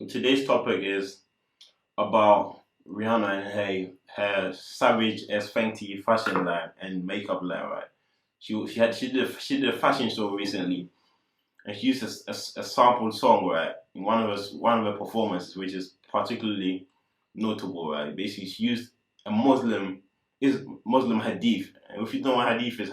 Today's topic is about Rihanna and her savage as Fenty fashion line and makeup line, right? She did a fashion show recently, and she used a sampled song, right, in one of her performances, which is particularly notable, right? Basically, she used a Muslim hadith. And if you don't know what hadith is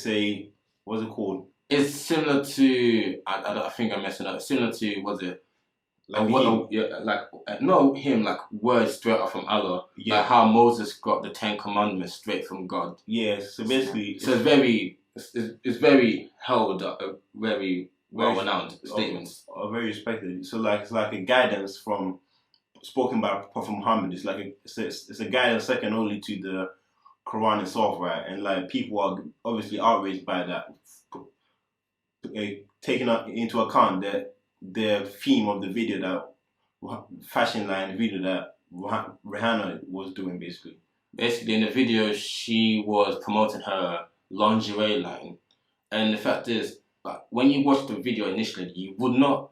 a what's it called? It's similar to I think I'm messing up. It's similar to was it Like him. no him like words straight up from Allah. Yeah. Like how Moses got the Ten Commandments straight from God. Yeah. So basically, So it's very held up, very well renowned statements. Are very respected. So like it's like a guidance from spoken by Prophet Muhammad. It's a guidance second only to the Quran itself, right? And like people are obviously outraged by that, taking into account that the theme of the video, that fashion line video that Rihanna was doing, basically. Basically, in the video, she was promoting her lingerie line, and the fact is, like, when you watch the video initially, you would not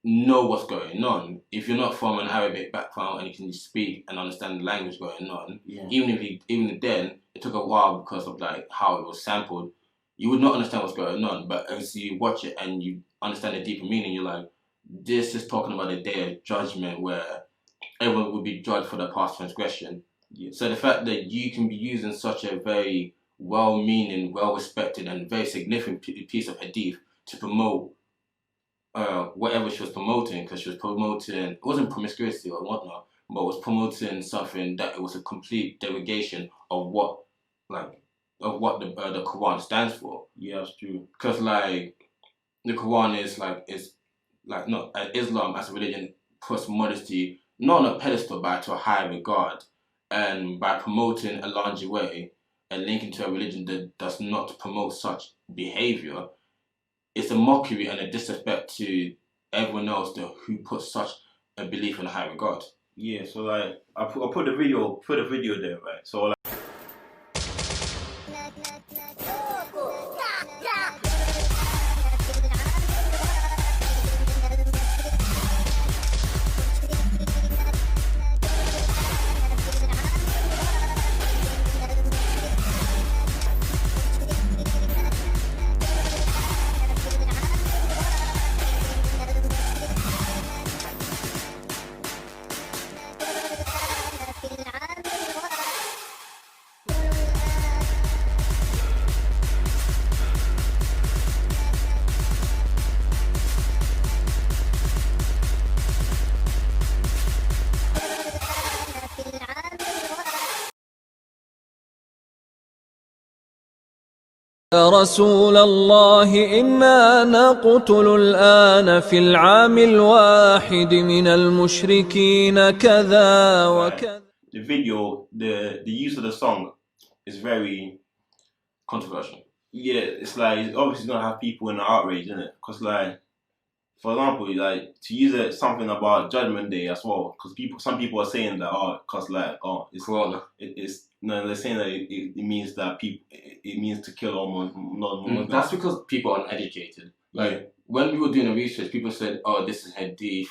know what's going on if you're not from an Arabic background and you can speak and understand the language going on. Yeah. Even then, it took a while because of like how it was sampled. You would not understand what's going on, but as you watch it and you understand the deeper meaning, you're like, this is talking about the day of judgment where everyone will be judged for their past transgression. Yeah. So the fact that you can be using such a very well-meaning, well-respected, and very significant piece of hadith to promote whatever she was promoting, because she was promoting, it wasn't promiscuity or whatnot, but was promoting something that it was a complete derogation of what the Quran stands for. Yeah, that's true. Because like the Quran is not Islam as a religion puts modesty not on a pedestal but to a higher regard, and by promoting a lingerie and linking to a religion that does not promote such behavior, it's a mockery and a disrespect to everyone else who puts such a belief in a high regard. Yeah, so like I put the video there, right? So like, يا رسول الله إنا نقتل الآن في العام الواحد من المشركين كذا وكذا. The video, the use of the song is very controversial. Yeah, it's like it's obviously gonna have people in the outrage, isn't it? Because like, for example, like to use something about Judgment Day as well, because some people are saying that it's Corona. It's no, they're saying that it means that it means to kill all non-Muslims. That's because people are uneducated. Like when we were doing the research, people said, "Oh, this is hadith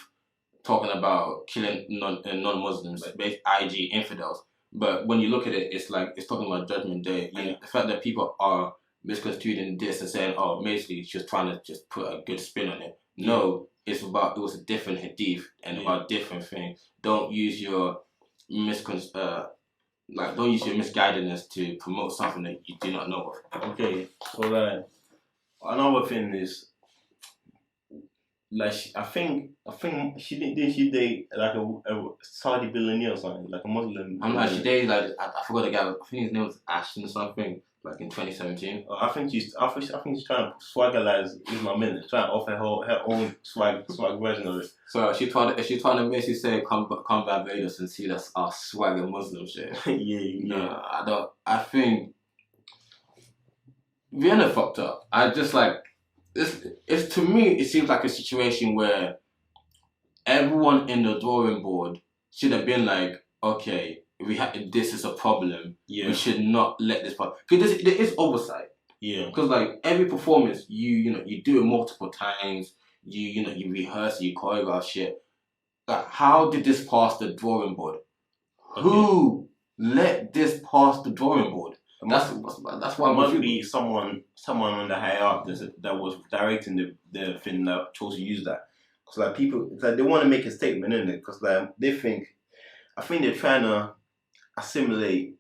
talking about killing non-Muslims, like IG infidels." But when you look at it, it's like it's talking about Judgment Day, and the fact that people are misconstruing this and saying, "Oh, basically, she's trying to just put a good spin on it." No, it was a different hadith and about different things. Don't use your misguidedness to promote something that you do not know of. Okay, so like another thing is like I think she date like a Saudi billionaire or something, like a Muslim. I'm like she dated like I forgot the guy. I think his name was Ashton or something. Like in 2017. I think she's trying to swaggerize Islam, trying to offer her own swag version of it. So she's trying to basically say come Barbados and see that's our swagger Muslim shit. Yeah. No, I don't. I think Vienna fucked up. I just like it's to me it seems like a situation where everyone in the drawing board should have been like, okay, this is a problem. Yeah. We should not let this part, because there is oversight. Yeah. Because like every performance, you do it multiple times. you rehearse, you choreograph shit. Like, how did this pass the drawing board? Okay. Who let this pass the drawing board? That's why it must be someone on the higher up that was directing the thing that chose to use that. Because like people, it's like they want to make a statement in it. Because like they think, I think they're trying to assimilate.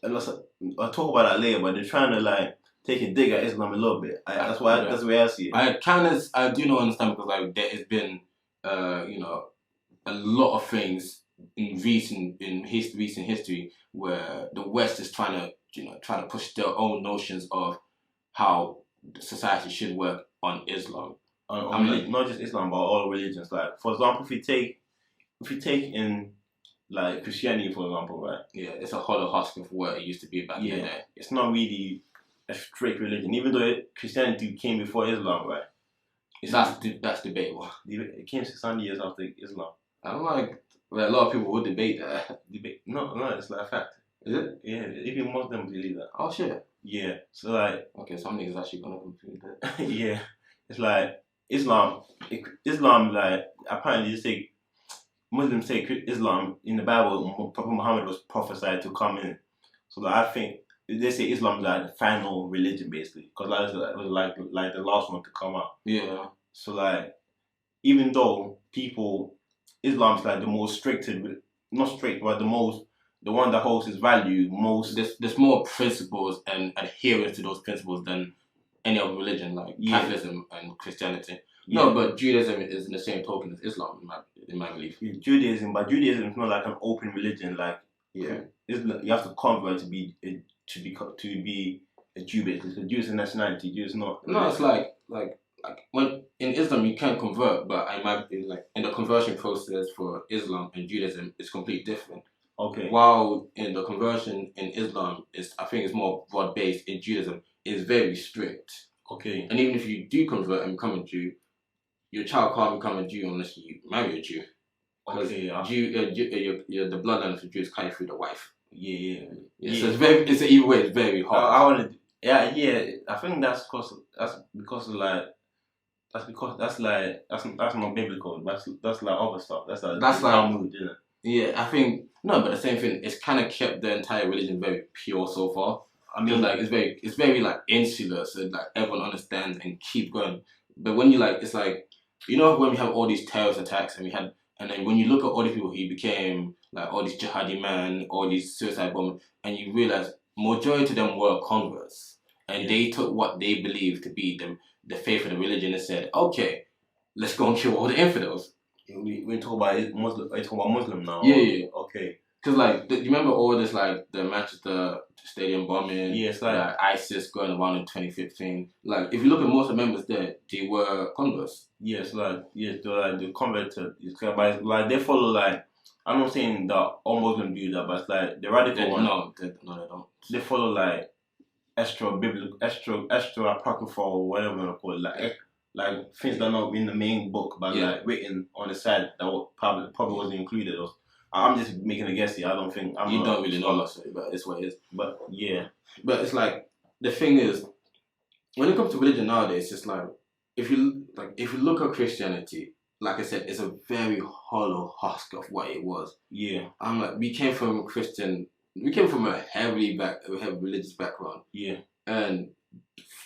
And I'll talk about that later. But they're trying to like take a dig at Islam a little bit. That's the way I see it. I do not understand, because like there has been a lot of things in recent history where the West is trying to push their own notions of how society should work on Islam. Not just Islam, but all religions. Like, for example, if you take in like Christianity, for example, right? Yeah, it's a hollow husk of what it used to be back in the day. It's not really a strict religion, even though Christianity came before Islam, right? That's debatable. It came 600 years after Islam. I don't like. Well, a lot of people would debate that. No, it's like a fact. Is it? Yeah, even Muslims believe that. Oh shit. Yeah, so like. Okay, some niggas actually gonna conclude that. Yeah, it's like Islam, like apparently they say Muslims say Islam in the Bible. Prophet Muhammad was prophesied to come in, so like, I think they say Islam is like the final religion basically, because it was like the last one to come out. Yeah. So like, even though Islam's like the most not strict, but the one that holds its value most. There's more principles and adherence to those principles than any other religion, like Catholicism and Christianity. Yeah. No, but Judaism is in the same token as Islam, in my belief. Judaism is not like an open religion. Like, you have to convert to be a Jew, basically. So Jew is a nationality. Jew is not. No, it's like when in Islam you can convert, but in the conversion process for Islam and Judaism, it's completely different. Okay. While in the conversion in Islam I think it's more broad based. In Judaism, it's very strict. Okay. And even if you do convert and become a Jew, your child can't become a Jew unless you marry a Jew. Because the bloodline of the Jews carry through the wife. Yeah. So it's either way, it's very hard. I think that's not biblical. That's like other stuff. That's like Talmud, isn't it? Yeah, I think no, but the same thing. It's kind of kept the entire religion very pure so far. I mean, like it's very like insular, so like everyone understands and keep going. But when you it's like, when we have all these terrorist attacks and then when you look at all the people who became like all these jihadi men, all these suicide bombers, and you realize majority of them were converts, and they took what they believed to be the faith of the religion and said, okay, let's go and kill all the infidels. We talk about Muslim. I talk about Muslim now. Yeah. Okay. Because do you remember all this the Manchester Stadium bombing? Yeah, it's like ISIS going around in 2015. Like if you look at most of the members there, they were converts. Yes, they convert to but like they follow I'm not saying that all Muslims do that, but it's like the radical one. No, they don't. They follow extra biblical, extra apocryphal, whatever you want to call it, like things that are not in the main book, but written on the side that probably wasn't included. I'm just making a guess here. I don't think you don't really know, but it's what it is. But yeah, but it's like the thing is, when it comes to religion nowadays, it's like if you look at Christianity, like I said, it's a very hollow husk of what it was. Yeah, I'm like we came from a heavy religious background. Yeah, and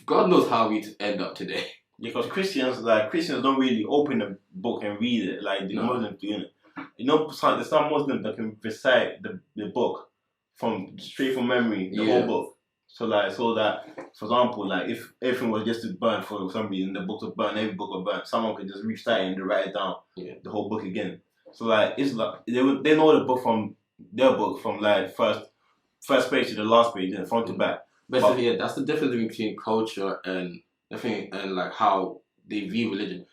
God knows how we end up today. Because Christians don't really open the book and read it like the Muslims do. There's some Muslims that can recite the book straight from memory, the whole book. So that, for example, if everything was just to burn for some reason, the book would burn, every book would burn. Someone could just recite it and write it down, the whole book again. So it's like they know the book from their book from first page to the last page, and front to back. But that's the difference between culture and the thing and how they view religion.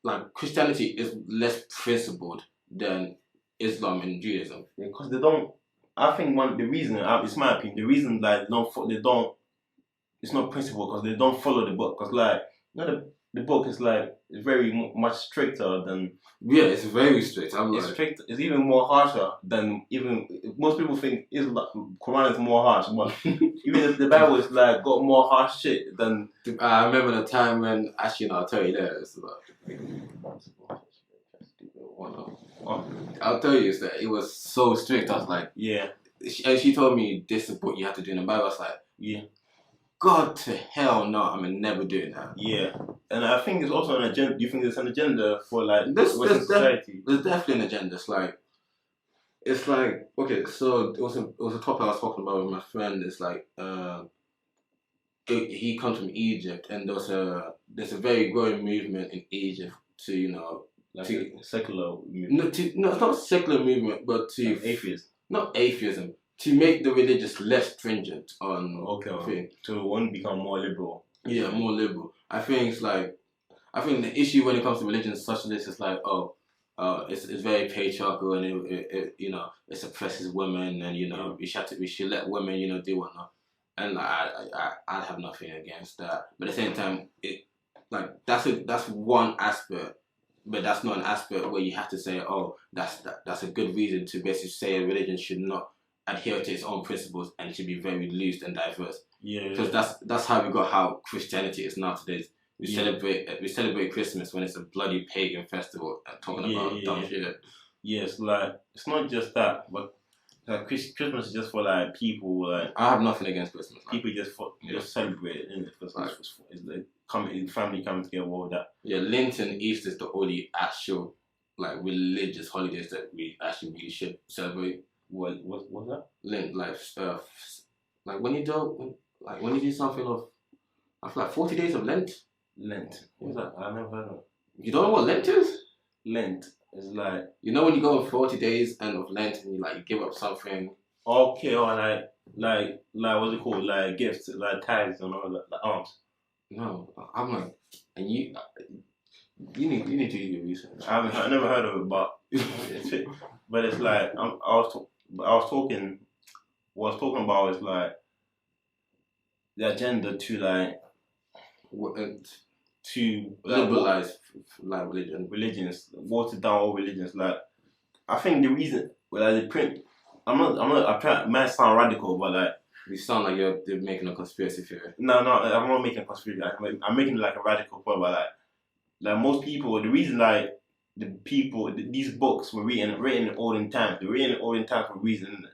Like Christianity is less principled than Islam and Judaism. Yeah, because they don't. I think the reason, it's my opinion, the reason it's not principled because they don't follow the book. Because the the book is like very much stricter than. Yeah, it's very strict. It's strict. It's even more harsher than even most people think. Quran is more harsh, but even if the Bible is like got more harsh shit than. I remember the time when actually, no, I'll tell you that. It's I'll tell you, is that it was so strict. I was like, yeah. And she told me this is what you have to do in the Bible. I was like, yeah. God to hell no, I'm never doing that. Yeah, and I think it's also an agenda. Do you think there's an agenda for like Western society? There's definitely an agenda. It's like okay, so it was a topic I was talking about with my friend. It's like he comes from Egypt, and there's a very growing movement in Egypt to like a secular movement. No, it's not a secular movement, but to like atheism. Not atheism. To make the religious less stringent on thing. To one become more liberal. Yeah, more liberal. I think the issue when it comes to religion such as this is like it's very patriarchal and it suppresses women and we should let women do whatnot. And I have nothing against that. But at the same time, that's one aspect. But that's not an aspect where you have to say, that's a good reason to basically say a religion should not adhere to its own principles and should be very loose and diverse. Yeah. Because that's how we got how Christianity is nowadays. We celebrate Christmas when it's a bloody pagan festival talking about dumb shit. Yeah, it's not just that, but Christmas is just for like people. Like I have nothing against Christmas. People just celebrate it, innit? Because it's family coming together, all that. Yeah, Lent and Easter is the only actual religious holidays that we actually really should celebrate. What's that? Lent, when you do something of 40 days of Lent. Lent. What's that? I never heard of it. You don't know what Lent is? Lent is like when you go on 40 days and of Lent and you give up something. Okay, or like what's it called? Like gifts, like tithes and all that, like alms. No, I'm like, and you need to do your research. I never heard of it, but it's like what I was talking about is like the agenda to liberalize religions, water down all religions. Like I think the reason the print. I might sound radical, but like. You sound like you're making a conspiracy theory. No, I'm not making a conspiracy. I'm making like a radical point, but like most people, the reason these books were written in olden times. They're written in olden times for a reason.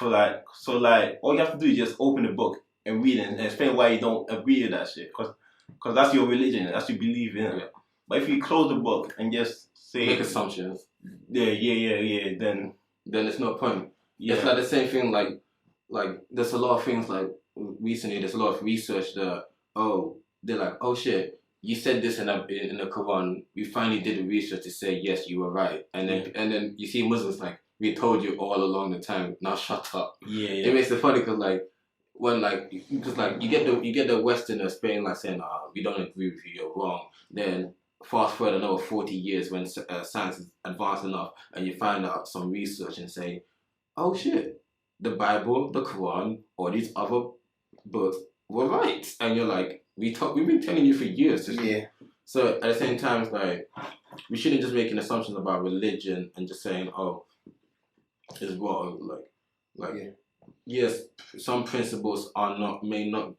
All you have to do is just open the book and read it and explain why you don't agree with that shit. Because that's your religion. That's what you believe in. Yeah. But if you close the book and just say make assumptions. Yeah. Then there's no point. Yeah. It's like the same thing. Like there's a lot of things recently there's a lot of research that they're like, oh shit, you said this in the Quran, we finally did the research to say yes, you were right, and then you see Muslims like, we told you all along the time, now shut up. Yeah. It makes it funny because you get the Westerners saying saying we don't agree with you, you're wrong. Then fast forward another 40 years when science is advanced enough and you find out some research and say, oh shit, the Bible, the Quran, or these other books were right, and you're like, we've been telling you for years. So at the same time, it's like we shouldn't just making assumptions about religion and just saying, it's wrong. Yes, some principles may not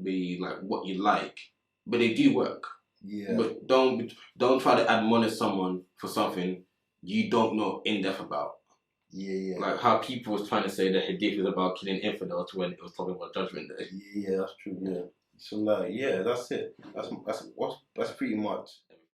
be like what you like, but they do work. Yeah. But don't try to admonish someone for something you don't know in depth about. Yeah. Like how people was trying to say that Hadith is about killing infidels when it was talking about Judgment Day. Yeah, that's true. Yeah. So that's it. That's pretty much.